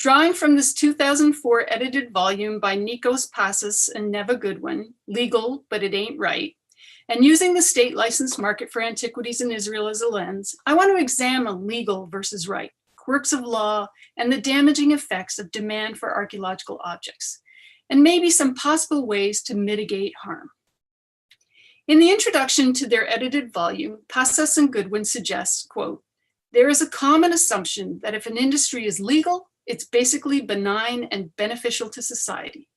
Drawing from this 2004 edited volume by Nikos Passos and Neva Goodwin, Legal, But It Ain't Right, and using the state licensed market for antiquities in Israel as a lens, I want to examine legal versus right, quirks of law, and the damaging effects of demand for archaeological objects, and maybe some possible ways to mitigate harm. In the introduction to their edited volume, Passos and Goodwin suggests, quote, "There is a common assumption that if an industry is legal, it's basically benign and beneficial to society.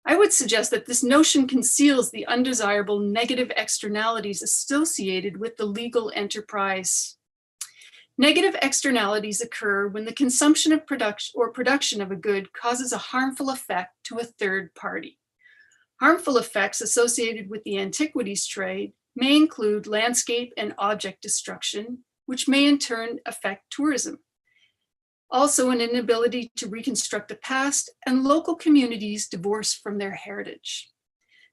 I would suggest that this notion conceals the undesirable negative externalities associated with the legal enterprise. Negative externalities occur when the consumption of production of a good causes a harmful effect to a third party. Harmful effects associated with the antiquities trade may include landscape and object destruction, which may in turn affect tourism. Also, an inability to reconstruct the past and local communities divorced from their heritage.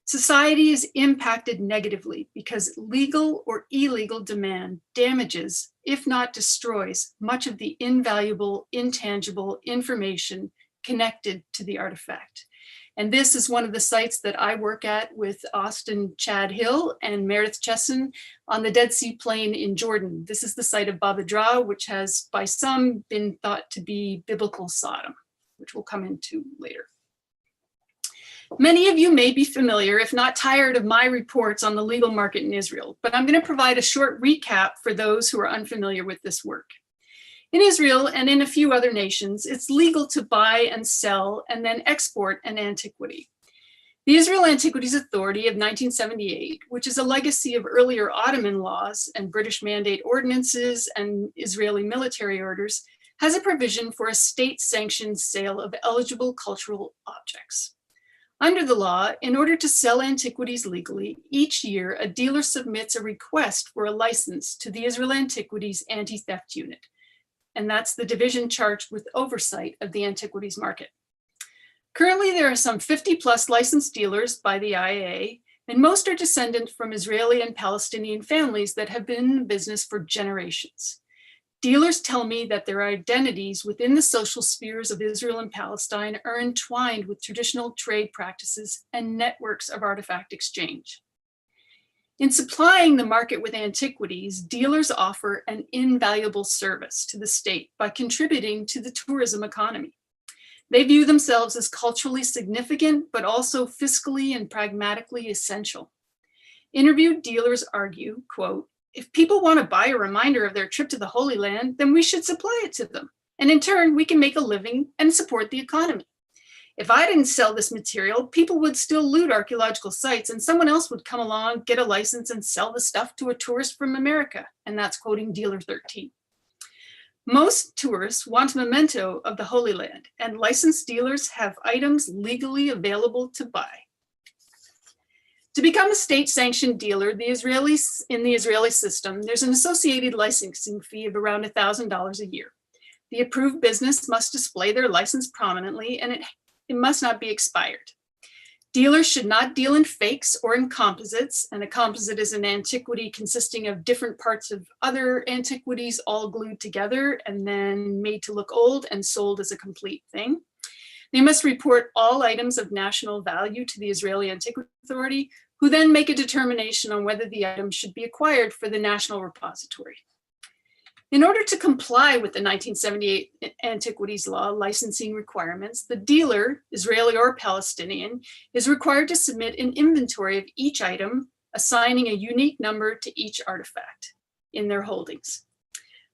Society is impacted negatively because legal or illegal demand damages, if not destroys, much of the invaluable, intangible information connected to the artifact. And this is one of the sites that I work at with Austin Chad Hill and Meredith Chesson on the Dead Sea Plain in Jordan. This is the site of Baba Drah, which has by some been thought to be biblical Sodom, which we'll come into later. Many of you may be familiar, if not tired, of my reports on the legal market in Israel, but I'm going to provide a short recap for those who are unfamiliar with this work. In Israel and in a few other nations, it's legal to buy and sell and then export an antiquity. The Israel Antiquities Authority of 1978, which is a legacy of earlier Ottoman laws and British mandate ordinances and Israeli military orders, has a provision for a state-sanctioned sale of eligible cultural objects. Under the law, in order to sell antiquities legally, each year a dealer submits a request for a license to the Israel Antiquities Anti-Theft Unit, and that's the division charged with oversight of the antiquities market. Currently, there are some 50 plus licensed dealers by the IAA, and most are descendant from Israeli and Palestinian families that have been in business for generations. Dealers tell me that their identities within the social spheres of Israel and Palestine are entwined with traditional trade practices and networks of artifact exchange. In supplying the market with antiquities, dealers offer an invaluable service to the state by contributing to the tourism economy. They view themselves as culturally significant, but also fiscally and pragmatically essential. Interviewed dealers argue, quote, "If people want to buy a reminder of their trip to the Holy Land, then we should supply it to them. And in turn, we can make a living and support the economy. If I didn't sell this material, people would still loot archaeological sites and someone else would come along, get a license and sell the stuff to a tourist from America." And that's quoting Dealer 13. Most tourists want a memento of the Holy Land, and licensed dealers have items legally available to buy. To become a state-sanctioned dealer in the Israeli system, there's an associated licensing fee of around $1,000 a year. The approved business must display their license prominently, and it must not be expired. Dealers should not deal in fakes or in composites, and a composite is an antiquity consisting of different parts of other antiquities all glued together and then made to look old and sold as a complete thing. They must report all items of national value to the Israeli Antiquities Authority, who then make a determination on whether the item should be acquired for the national repository. In order to comply with the 1978 antiquities law licensing requirements, the dealer, Israeli or Palestinian, is required to submit an inventory of each item, assigning a unique number to each artifact in their holdings,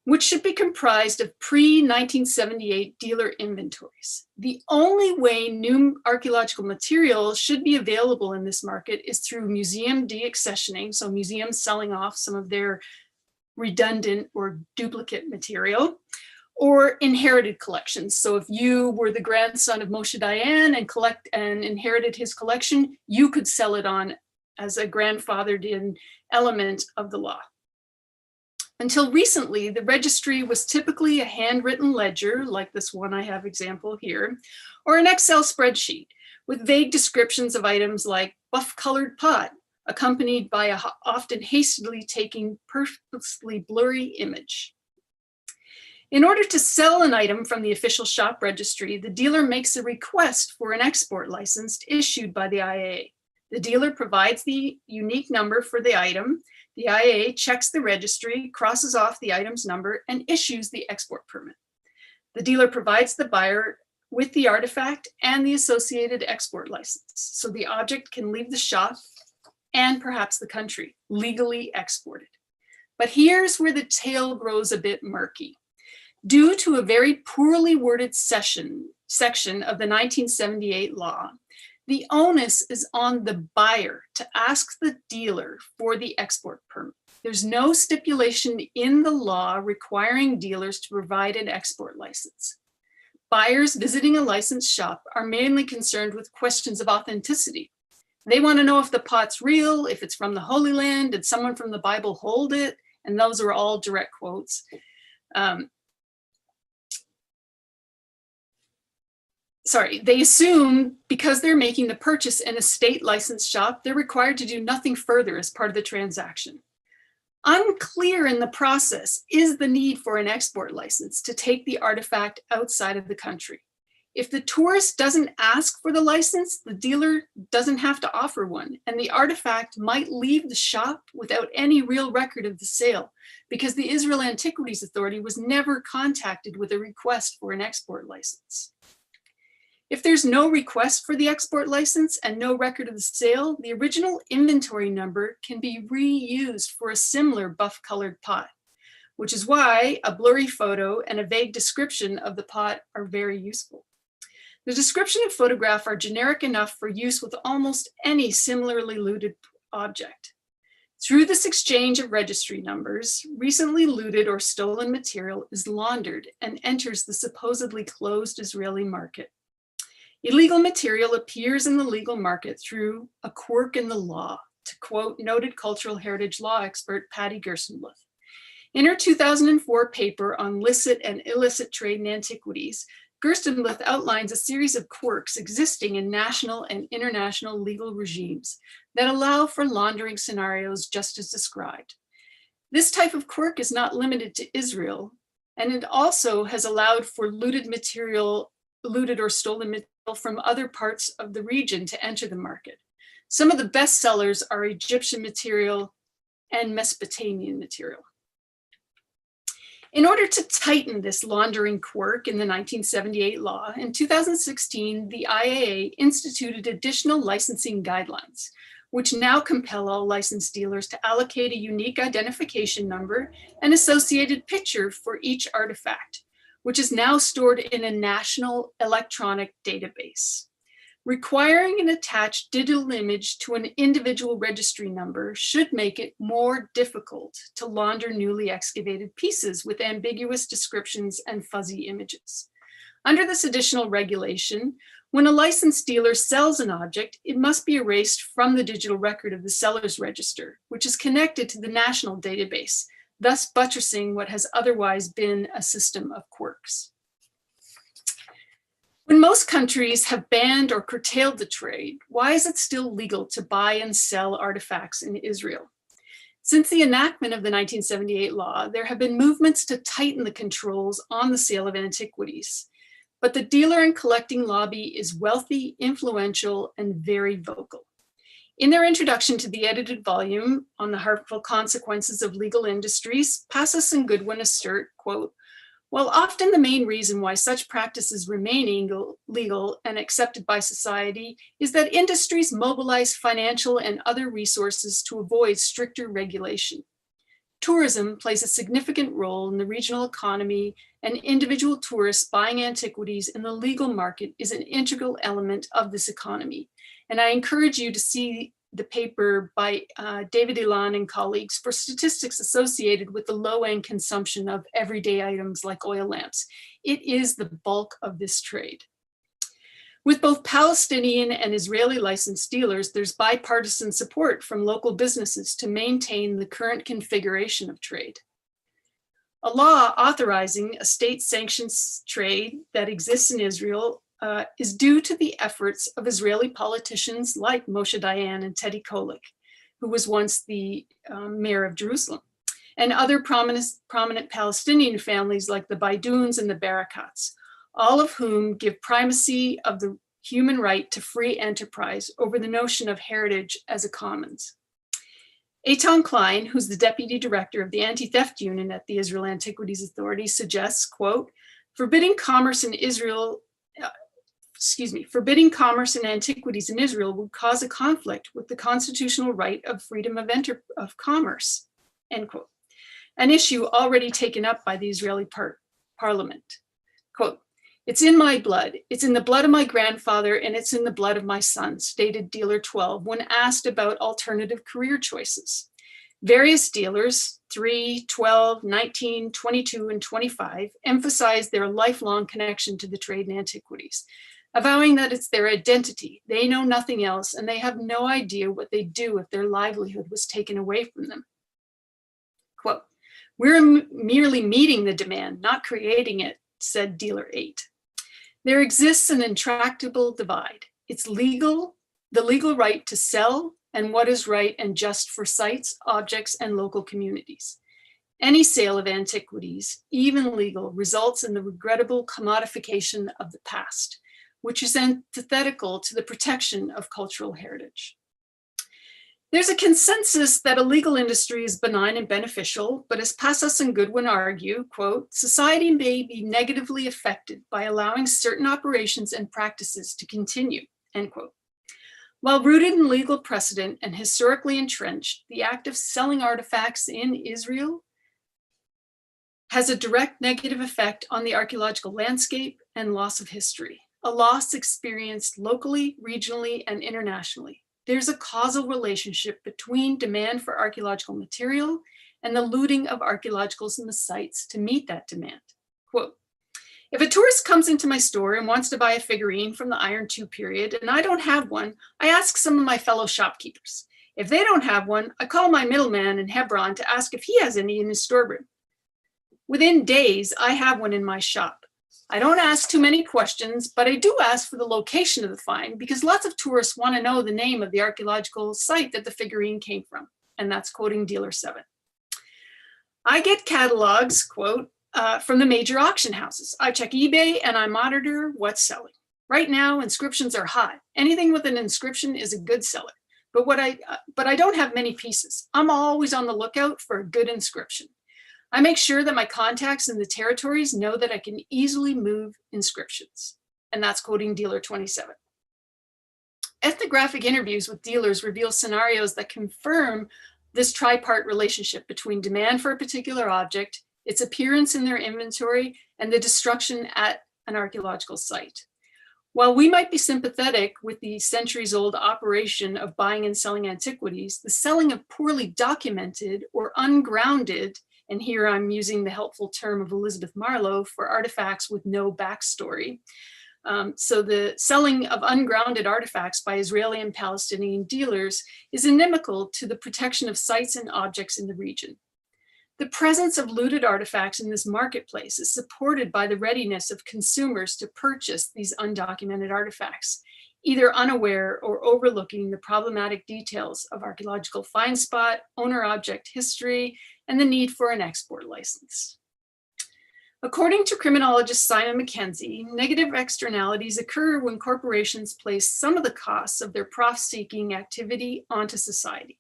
which should be comprised of pre-1978 dealer inventories. The only way new archaeological material should be available in this market is through museum deaccessioning, so museums selling off some of their redundant or duplicate material, or inherited collections. So if you were the grandson of Moshe Dayan and inherited his collection, you could sell it on as a grandfathered in element of the law. Until recently, the registry was typically a handwritten ledger, like this one I have example here, or an Excel spreadsheet with vague descriptions of items like buff-colored pot, accompanied by a often hastily taken, purposely blurry image. In order to sell an item from the official shop registry, the dealer makes a request for an export license issued by the IAA. The dealer provides the unique number for the item. The IAA checks the registry, crosses off the item's number, and issues the export permit. The dealer provides the buyer with the artifact and the associated export license, so the object can leave the shop and perhaps the country, legally exported. But here's where the tale grows a bit murky. Due to a very poorly worded section of the 1978 law, the onus is on the buyer to ask the dealer for the export permit. There's no stipulation in the law requiring dealers to provide an export license. Buyers visiting a licensed shop are mainly concerned with questions of authenticity. They want to know if the pot's real, if it's from the Holy Land, did someone from the Bible hold it? And those are all direct quotes. They assume because they're making the purchase in a state licensed shop, they're required to do nothing further as part of the transaction. Unclear in the process is the need for an export license to take the artifact outside of the country. If the tourist doesn't ask for the license, the dealer doesn't have to offer one, and the artifact might leave the shop without any real record of the sale because the Israel Antiquities Authority was never contacted with a request for an export license. If there's no request for the export license and no record of the sale, the original inventory number can be reused for a similar buff-colored pot, which is why a blurry photo and a vague description of the pot are very useful. The description and photograph are generic enough for use with almost any similarly looted object. Through this exchange of registry numbers, recently looted or stolen material is laundered and enters the supposedly closed Israeli market. Illegal material appears in the legal market through a quirk in the law, to quote noted cultural heritage law expert Patty Gerstenbluth. In her 2004 paper on licit and illicit trade in antiquities, Gerstenbluth outlines a series of quirks existing in national and international legal regimes that allow for laundering scenarios just as described. This type of quirk is not limited to Israel, and it also has allowed for looted or stolen material from other parts of the region to enter the market. Some of the best sellers are Egyptian material and Mesopotamian material. In order to tighten this laundering quirk in the 1978 law, in 2016, the IAA instituted additional licensing guidelines, which now compel all licensed dealers to allocate a unique identification number and associated picture for each artifact, which is now stored in a national electronic database. Requiring an attached digital image to an individual registry number should make it more difficult to launder newly excavated pieces with ambiguous descriptions and fuzzy images. Under this additional regulation, when a licensed dealer sells an object, it must be erased from the digital record of the seller's register, which is connected to the national database, thus buttressing what has otherwise been a system of quirks. When most countries have banned or curtailed the trade, why is it still legal to buy and sell artifacts in Israel? Since the enactment of the 1978 law, there have been movements to tighten the controls on the sale of antiquities. But the dealer and collecting lobby is wealthy, influential, and very vocal. In their introduction to the edited volume on the harmful consequences of legal industries, Passos and Goodwin assert, quote, "While often the main reason why such practices remain legal and accepted by society is that industries mobilize financial and other resources to avoid stricter regulation. Tourism plays a significant role in the regional economy, and individual tourists buying antiquities in the legal market is an integral element of this economy." And I encourage you to see the paper by David Ilan and colleagues for statistics associated with the low-end consumption of everyday items like oil lamps. It is the bulk of this trade. With both Palestinian and Israeli licensed dealers, there's bipartisan support from local businesses to maintain the current configuration of trade. A law authorizing a state-sanctioned trade that exists in Israel is due to the efforts of Israeli politicians like Moshe Dayan and Teddy Kolik, who was once the mayor of Jerusalem. and other prominent Palestinian families like the Baidoons and the Barakats, all of whom give primacy of the human right to free enterprise over the notion of heritage as a commons. Eitan Klein, who's the deputy director of the anti-theft unit at the Israel Antiquities Authority, suggests, quote, forbidding commerce in antiquities in Israel would cause a conflict with the constitutional right of freedom of commerce, end quote. An issue already taken up by the Israeli parliament. Quote, it's in my blood, it's in the blood of my grandfather, and it's in the blood of my son, stated dealer 12 when asked about alternative career choices. Various dealers, 3, 12, 19, 22, and 25, emphasize their lifelong connection to the trade in antiquities, avowing that it's their identity. They know nothing else, and they have no idea what they'd do if their livelihood was taken away from them. Quote, we're merely meeting the demand, not creating it, said dealer 8. There exists an intractable divide. It's the legal right to sell, and what is right and just for sites, objects, and local communities. Any sale of antiquities, even legal, results in the regrettable commodification of the past, which is antithetical to the protection of cultural heritage. There's a consensus that a legal industry is benign and beneficial, but as Passas and Goodwin argue, quote, society may be negatively affected by allowing certain operations and practices to continue, end quote. While rooted in legal precedent and historically entrenched, the act of selling artifacts in Israel has a direct negative effect on the archaeological landscape and loss of history, a loss experienced locally, regionally, and internationally. There's a causal relationship between demand for archaeological material and the looting of archaeological sites to meet that demand. Quote, if a tourist comes into my store and wants to buy a figurine from the Iron II period and I don't have one, I ask some of my fellow shopkeepers. If they don't have one, I call my middleman in Hebron to ask if he has any in his storeroom. Within days, I have one in my shop. I don't ask too many questions, but I do ask for the location of the find because lots of tourists want to know the name of the archaeological site that the figurine came from. And that's quoting dealer 7. I get catalogs, quote, from the major auction houses. I check eBay and I monitor what's selling. Right now, inscriptions are hot. Anything with an inscription is a good seller. But I don't have many pieces. I'm always on the lookout for a good inscription. I make sure that my contacts in the territories know that I can easily move inscriptions. And that's quoting dealer 27. Ethnographic interviews with dealers reveal scenarios that confirm this tripart relationship between demand for a particular object, its appearance in their inventory, and the destruction at an archaeological site. While we might be sympathetic with the centuries-old operation of buying and selling antiquities, the selling of poorly documented or ungrounded, and here I'm using the helpful term of Elizabeth Marlowe, for artifacts with no backstory. So the selling of ungrounded artifacts by Israeli and Palestinian dealers is inimical to the protection of sites and objects in the region. The presence of looted artifacts in this marketplace is supported by the readiness of consumers to purchase these undocumented artifacts, either unaware or overlooking the problematic details of archaeological find spot, owner-object history, and the need for an export license. According to criminologist Simon McKenzie, negative externalities occur when corporations place some of the costs of their profit-seeking activity onto society.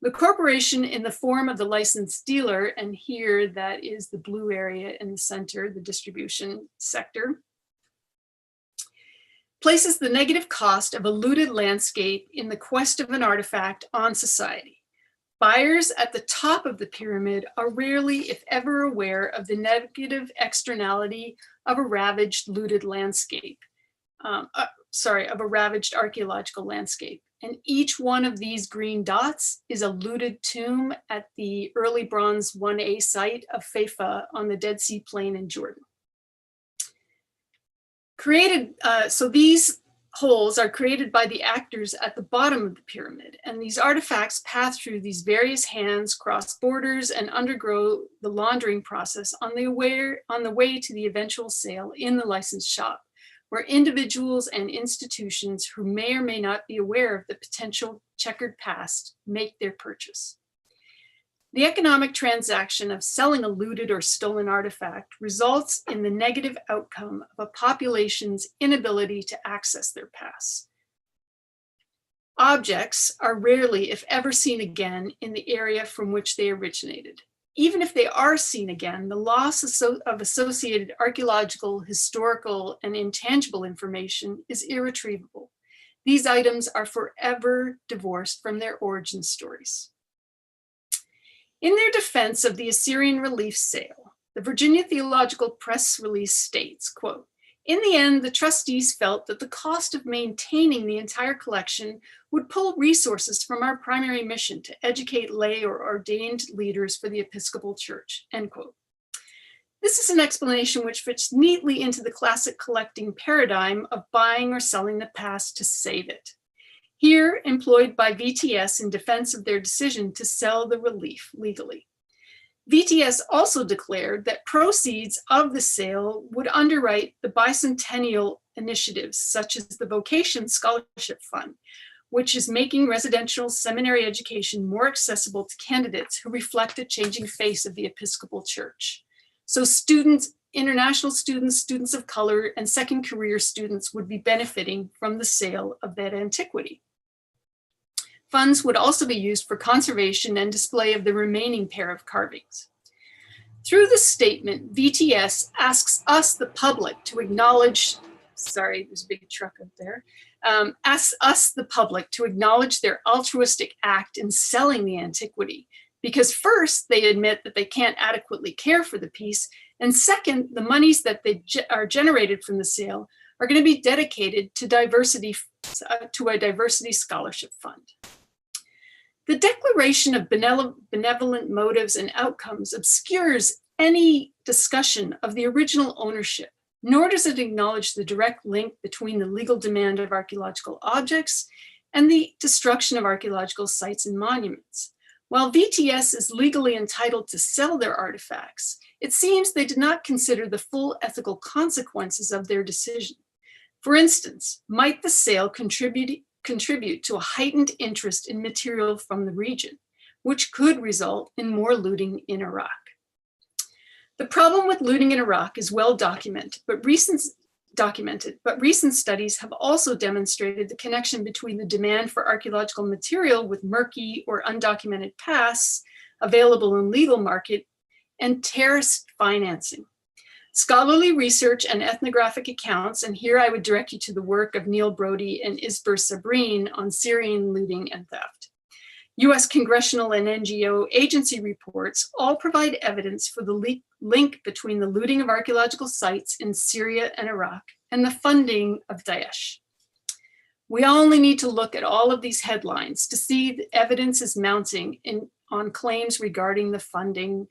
The corporation, in the form of the licensed dealer, and here that is the blue area in the center, the distribution sector, places the negative cost of a looted landscape in the quest of an artifact on society. Buyers at the top of the pyramid are rarely, if ever, aware of the negative externality of a ravaged looted landscape, of a ravaged archaeological landscape. And each one of these green dots is a looted tomb at the early Bronze 1A site of Feifa on the Dead Sea Plain in Jordan. So these holes are created by the actors at the bottom of the pyramid, and these artifacts pass through these various hands, cross borders, and undergo the laundering process on the way to the eventual sale in the licensed shop, where individuals and institutions who may or may not be aware of the potential checkered past make their purchase. The economic transaction of selling a looted or stolen artifact results in the negative outcome of a population's inability to access their past. Objects are rarely, if ever, seen again in the area from which they originated. Even if they are seen again, the loss of associated archaeological, historical, and intangible information is irretrievable. These items are forever divorced from their origin stories. In their defense of the Assyrian relief sale, the Virginia Theological Press release states, quote, "In the end, the trustees felt that the cost of maintaining the entire collection would pull resources from our primary mission to educate lay or ordained leaders for the Episcopal Church," end quote. This is an explanation which fits neatly into the classic collecting paradigm of buying or selling the past to save it. Here employed by VTS in defense of their decision to sell the relief legally. VTS also declared that proceeds of the sale would underwrite the bicentennial initiatives, such as the Vocation Scholarship Fund, which is making residential seminary education more accessible to candidates who reflect the changing face of the Episcopal Church. So students, international students, students of color, and second career students would be benefiting from the sale of that antiquity. Funds would also be used for conservation and display of the remaining pair of carvings. Through the statement, VTS asks us, the public, to acknowledge, sorry, there's a big truck up there, asks us, the public, to acknowledge their altruistic act in selling the antiquity, because first, they admit that they can't adequately care for the piece, and second, the monies that are generated from the sale are going to be dedicated to a diversity scholarship fund. The declaration of benevolent motives and outcomes obscures any discussion of the original ownership, nor does it acknowledge the direct link between the legal demand of archaeological objects and the destruction of archaeological sites and monuments. While VTS is legally entitled to sell their artifacts, it seems they did not consider the full ethical consequences of their decision. For instance, might the sale contribute to a heightened interest in material from the region, which could result in more looting in Iraq? The problem with looting in Iraq is well documented, but recent studies have also demonstrated the connection between the demand for archaeological material with murky or undocumented pasts available in legal market and terrorist financing. Scholarly research and ethnographic accounts, and here I would direct you to the work of Neil Brody and Isber Sabrine on Syrian looting and theft. US congressional and NGO agency reports all provide evidence for the link between the looting of archaeological sites in Syria and Iraq and the funding of Daesh. We only need to look at all of these headlines to see the evidence is mounting on claims regarding the funding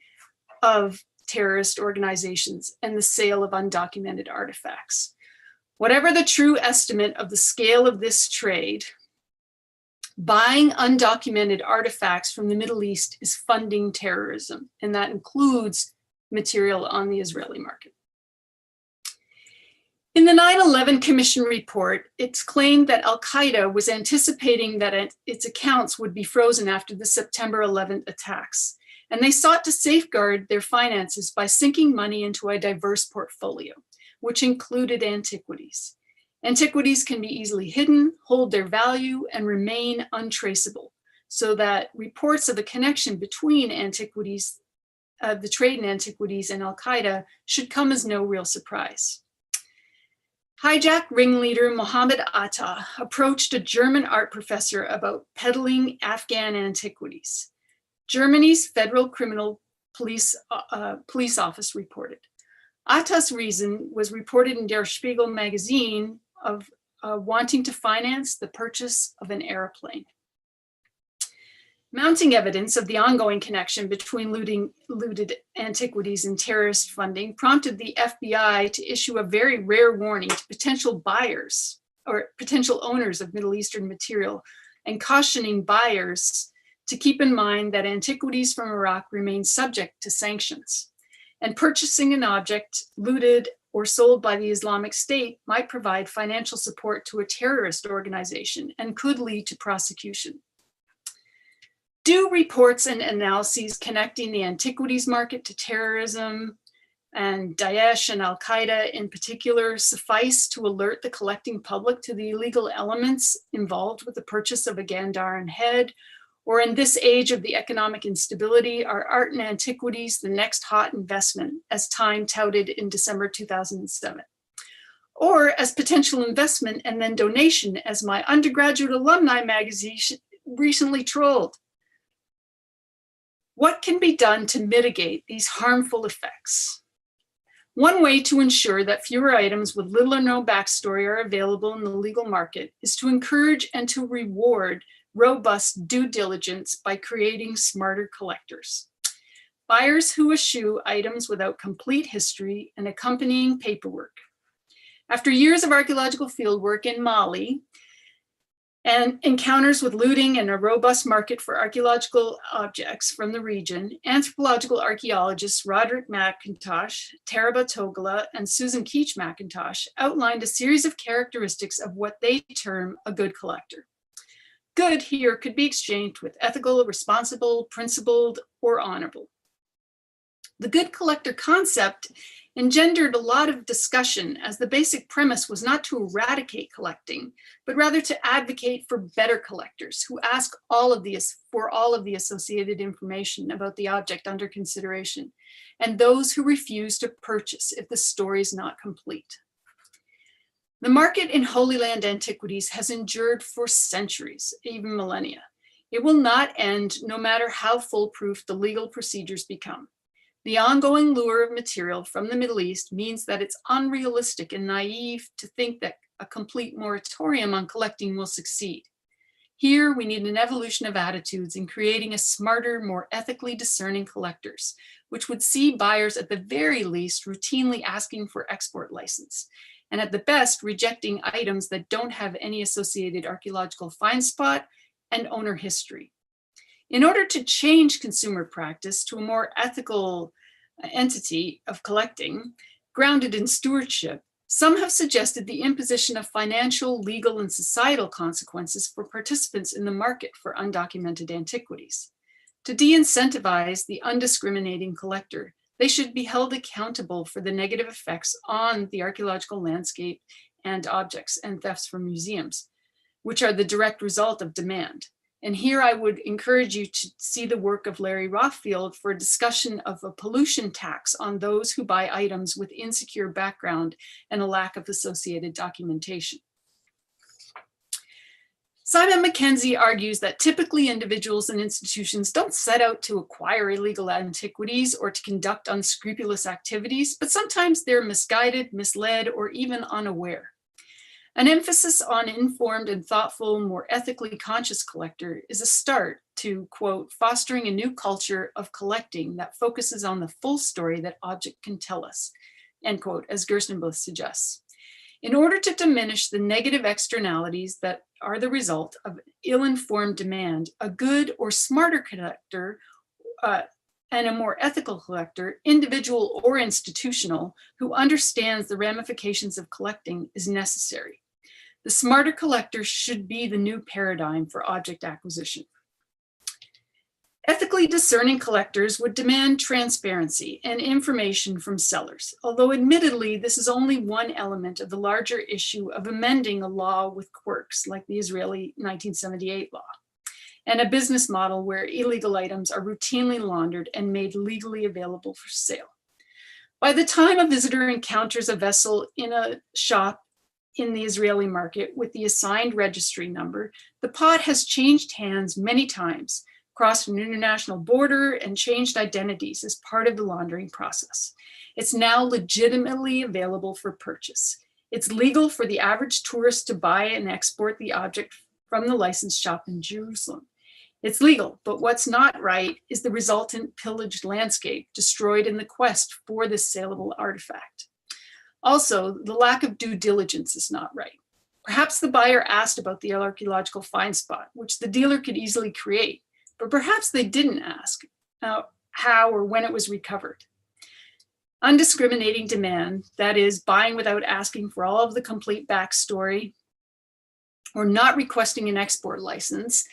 of terrorist organizations and the sale of undocumented artifacts. Whatever the true estimate of the scale of this trade, buying undocumented artifacts from the Middle East is funding terrorism, and that includes material on the Israeli market. In the 9/11 Commission report, it's claimed that Al-Qaeda was anticipating that its accounts would be frozen after the September 11th attacks, and they sought to safeguard their finances by sinking money into a diverse portfolio, which included antiquities. Antiquities can be easily hidden, hold their value, and remain untraceable, so that reports of a connection between antiquities, the trade in antiquities and Al-Qaeda should come as no real surprise. Hijack ringleader Mohammed Atta approached a German art professor about peddling Afghan antiquities. Germany's Federal Criminal Police Office reported. Atta's reason was reported in Der Spiegel magazine of wanting to finance the purchase of an airplane. Mounting evidence of the ongoing connection between looted antiquities and terrorist funding prompted the FBI to issue a very rare warning to potential buyers or potential owners of Middle Eastern material, and cautioning buyers to keep in mind that antiquities from Iraq remain subject to sanctions, and purchasing an object looted or sold by the Islamic State might provide financial support to a terrorist organization and could lead to prosecution. Do reports and analyses connecting the antiquities market to terrorism and Daesh and Al-Qaeda in particular suffice to alert the collecting public to the illegal elements involved with the purchase of a Gandharan head? Or in this age of the economic instability, are art and antiquities the next hot investment, as Time touted in December 2007? Or as potential investment and then donation, as my undergraduate alumni magazine recently trolled? What can be done to mitigate these harmful effects? One way to ensure that fewer items with little or no backstory are available in the legal market is to encourage and to reward robust due diligence by creating smarter collectors. Buyers who eschew items without complete history and accompanying paperwork. After years of archaeological fieldwork in Mali and encounters with looting and a robust market for archaeological objects from the region, anthropological archaeologists Roderick McIntosh, Taraba Togola, and Susan Keach McIntosh outlined a series of characteristics of what they term a good collector. Good here could be exchanged with ethical, responsible, principled, or honorable. The good collector concept engendered a lot of discussion, as the basic premise was not to eradicate collecting, but rather to advocate for better collectors who ask for all of the associated information about the object under consideration, and those who refuse to purchase if the story is not complete. The market in Holy Land antiquities has endured for centuries, even millennia. It will not end no matter how foolproof the legal procedures become. The ongoing lure of material from the Middle East means that it's unrealistic and naive to think that a complete moratorium on collecting will succeed. Here, we need an evolution of attitudes in creating a smarter, more ethically discerning collectors, which would see buyers at the very least routinely asking for export license, and at the best rejecting items that don't have any associated archaeological find spot and owner history. In order to change consumer practice to a more ethical entity of collecting, grounded in stewardship, some have suggested the imposition of financial, legal, and societal consequences for participants in the market for undocumented antiquities. To de-incentivize the undiscriminating collector, they should be held accountable for the negative effects on the archaeological landscape and objects and thefts from museums, which are the direct result of demand. And here I would encourage you to see the work of Larry Rothfield for a discussion of a pollution tax on those who buy items with insecure background and a lack of associated documentation. Simon Mackenzie argues that typically individuals and institutions don't set out to acquire illegal antiquities or to conduct unscrupulous activities, but sometimes they're misguided, misled, or even unaware. An emphasis on informed and thoughtful, more ethically conscious collector is a start to, quote, fostering a new culture of collecting that focuses on the full story that object can tell us, end quote, as Gerstenbluth suggests. In order to diminish the negative externalities that are the result of ill-informed demand, a good or smarter collector and a more ethical collector, individual or institutional, who understands the ramifications of collecting is necessary. The smarter collector should be the new paradigm for object acquisition. Ethically discerning collectors would demand transparency and information from sellers, although admittedly, this is only one element of the larger issue of amending a law with quirks like the Israeli 1978 law, and a business model where illegal items are routinely laundered and made legally available for sale. By the time a visitor encounters a vessel in a shop in the Israeli market with the assigned registry number, the pot has changed hands many times, crossed an international border, and changed identities as part of the laundering process. It's now legitimately available for purchase. It's legal for the average tourist to buy and export the object from the licensed shop in Jerusalem. It's legal, but what's not right is the resultant pillaged landscape destroyed in the quest for this saleable artifact. Also, the lack of due diligence is not right. Perhaps the buyer asked about the archaeological find spot, which the dealer could easily create, but perhaps they didn't ask how or when it was recovered. Undiscriminating demand, that is, buying without asking for all of the complete backstory or not requesting an export license,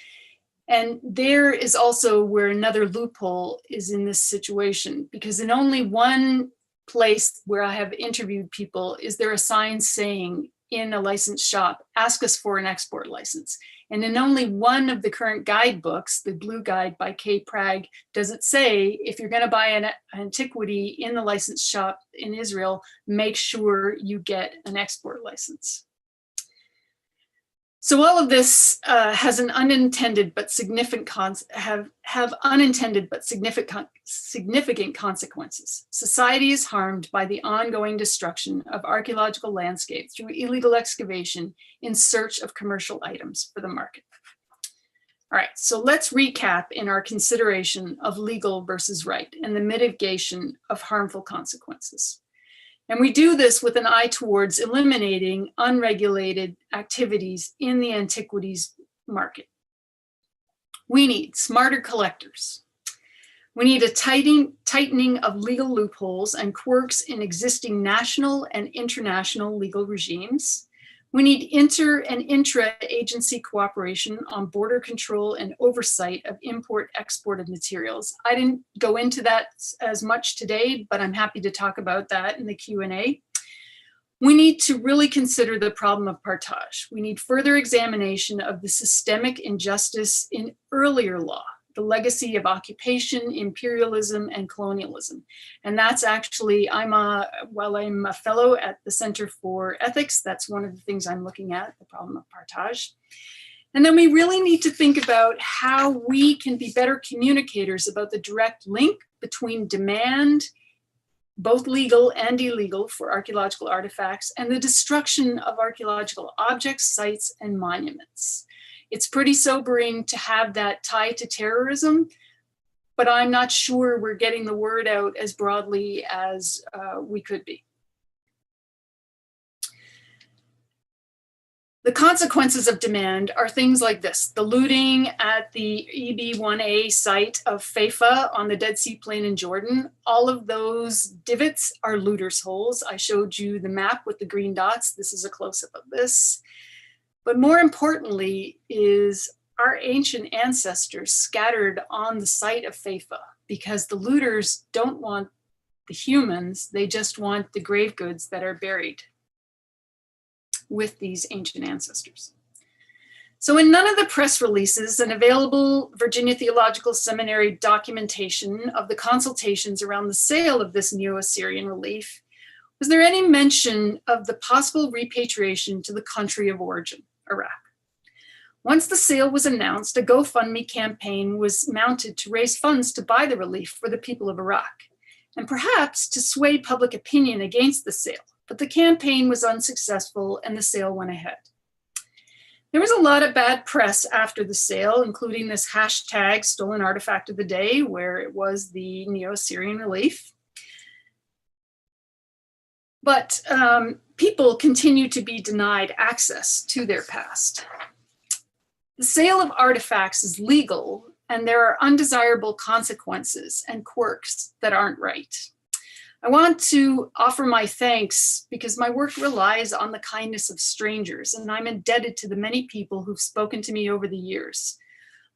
And there is also where another loophole is in this situation, because in only one place where I have interviewed people is there a sign saying in a licensed shop, ask us for an export license. And in only one of the current guidebooks, the Blue Guide by Kay Pragg, does it say, if you're going to buy an antiquity in the licensed shop in Israel, make sure you get an export license. So all of this has an unintended but significant significant consequences. Society is harmed by the ongoing destruction of archaeological landscape through illegal excavation in search of commercial items for the market. All right, so let's recap in our consideration of legal versus right and the mitigation of harmful consequences. And we do this with an eye towards eliminating unregulated activities in the antiquities market. We need smarter collectors. We need a tightening of legal loopholes and quirks in existing national and international legal regimes. We need inter and intra-agency cooperation on border control and oversight of import-export of materials. I didn't go into that as much today, but I'm happy to talk about that in the Q&A. We need to really consider the problem of partage. We need further examination of the systemic injustice in earlier law, the legacy of occupation, imperialism, and colonialism. And that's actually, while I'm a fellow at the Center for Ethics, that's one of the things I'm looking at, the problem of partage. And then we really need to think about how we can be better communicators about the direct link between demand, both legal and illegal, for archaeological artifacts and the destruction of archaeological objects, sites, and monuments. It's pretty sobering to have that tie to terrorism, but I'm not sure we're getting the word out as broadly as we could be. The consequences of demand are things like this: the looting at the EB1A site of Faifa on the Dead Sea Plain in Jordan. All of those divots are looters' holes. I showed you the map with the green dots. This is a close-up of this. But more importantly is our ancient ancestors scattered on the site of Faifa, because the looters don't want the humans, they just want the grave goods that are buried with these ancient ancestors. So in none of the press releases and available Virginia Theological Seminary documentation of the consultations around the sale of this Neo-Assyrian relief, was there any mention of the possible repatriation to the country of origin, Iraq? Once the sale was announced, a GoFundMe campaign was mounted to raise funds to buy the relief for the people of Iraq, and perhaps to sway public opinion against the sale. But the campaign was unsuccessful and the sale went ahead. There was a lot of bad press after the sale, including this hashtag stolen artifact of the day, where it was the Neo-Assyrian relief. But people continue to be denied access to their past. The sale of artifacts is legal, and there are undesirable consequences and quirks that aren't right. I want to offer my thanks because my work relies on the kindness of strangers, and I'm indebted to the many people who've spoken to me over the years.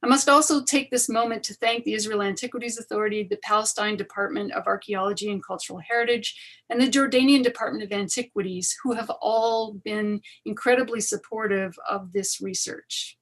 I must also take this moment to thank the Israel Antiquities Authority, the Palestine Department of Archaeology and Cultural Heritage, and the Jordanian Department of Antiquities, who have all been incredibly supportive of this research.